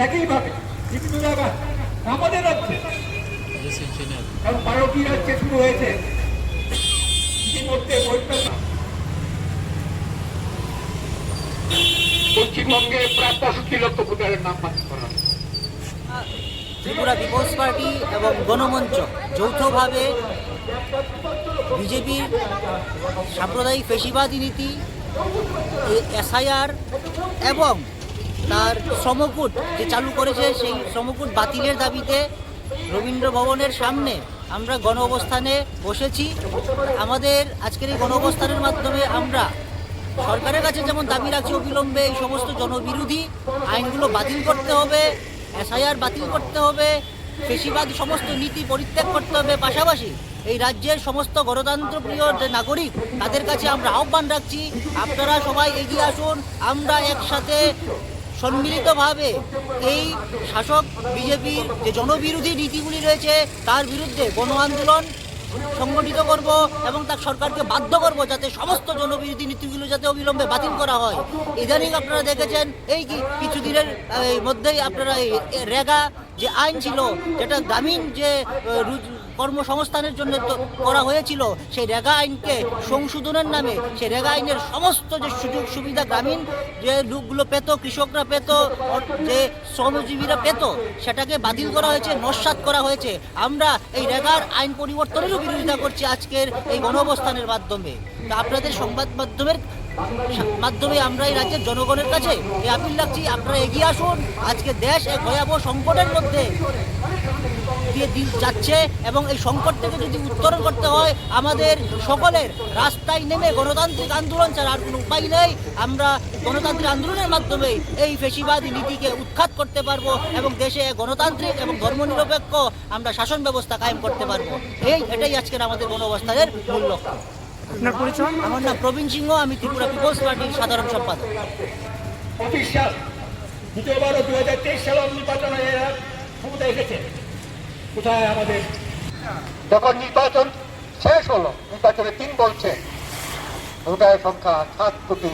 একইভাবে বিভিন্ন জায়গায় আমাদের রাজ্যে এবং 12টি রাজ্যে শুরু হয়েছে ইতিমধ্যে পশ্চিমবঙ্গে প্রায় 65 লক্ষ ভোটারের নাম বাতিল করা হবে। ত্রিপুরা পিপলস পার্টি এবং গণমঞ্চ যৌথভাবে বিজেপির সাম্প্রদায়িক ফেসিবাদী নীতি, এসআইআর এবং তার শ্রমকূট যে চালু করেছে সেই শ্রমকূট বাতিলের দাবিতে রবীন্দ্র ভবনের সামনে আমরা গণ অবস্থানে বসেছি। আমাদের আজকের এই গণ অবস্থানের মাধ্যমে আমরা সরকারের কাছে যেমন দাবি রাখছি অবিলম্বে এই সমস্ত জনবিরোধী আইনগুলো বাতিল করতে হবে, এসআইআর বাতিল করতে হবে, ফেসিবাদ সমস্ত নীতি পরিত্যাগ করতে হবে। পাশাপাশি এই রাজ্যের সমস্ত গণতন্ত্রপ্রিয় যে নাগরিক তাদের কাছে আমরা আহ্বান রাখছি, আপনারা সবাই এগিয়ে আসুন, আমরা একসাথে সম্মিলিতভাবে এই শাসক বিজেপির যে জনবিরোধী নীতিগুলি রয়েছে তার বিরুদ্ধে গণ আন্দোলন সংগঠিত করব এবং তার সরকারকে বাধ্য করব যাতে সমস্ত জনবিরোধী নীতিগুলো যাতে অবিলম্বে বাতিল করা হয়। ইদানিং আপনারা দেখেছেন এই কিছুদিনের মধ্যেই আপনারা এই রেগা যে আইন ছিল, যেটা গ্রামীণ যে কর্মসংস্থানের জন্য করা হয়েছিল, সেই রেগা আইনকে সংশোধনের নামে সেই রেগা আইনের সমস্ত যে সুযোগ সুবিধা গ্রামীণ যে লোকগুলো পেত, কৃষকরা পেত, যে শ্রমজীবীরা পেত, সেটাকে বাতিল করা হয়েছে, নস্যাৎ করা হয়েছে। আমরা এই রেগার আইন পরিবর্তনেরও বিরোধিতা করছি আজকের এই গণ অবস্থানের মাধ্যমে। তা আপনাদের সংবাদ মাধ্যমে আমরা এই রাজ্যের জনগণের কাছে এই আপিল রাখছি, আপনারা এগিয়ে আসুন। আজকে দেশ এক ভয়াবহ সংকটের মধ্যে দিয়ে যাচ্ছে এবং এই সংকট থেকে যদি উত্তরণ করতে হয় আমাদের সকলের রাস্তায় নেমে গণতান্ত্রিক আন্দোলন ছাড়া আর কোনো উপায় নেই। আমরা গণতান্ত্রিক আন্দোলনের মাধ্যমে এই ফ্যাসিবাদী নীতিকে উৎখাত করতে পারবো এবং দেশে গণতান্ত্রিক এবং ধর্মনিরপেক্ষ আমরা শাসন ব্যবস্থা কায়েম করতে পারবো। এটাই আজকের আমাদের গণ অবস্থানের মূল লক্ষ্য। আপনার পরিচয়? আমার নাম প্রবীণ সিংহ, আমি ত্রিপুরা পিপলস পার্টির সাধারণ সম্পাদক। দ্বিতীয়বারও 2023 সালের নির্বাচনে এরা ক্ষমতা এসেছে। কোথায় আমাদের যখন নির্বাচন শেষ হলো, নির্বাচনে 3 বলছে ভোটারের সংখ্যা 7 কোটি।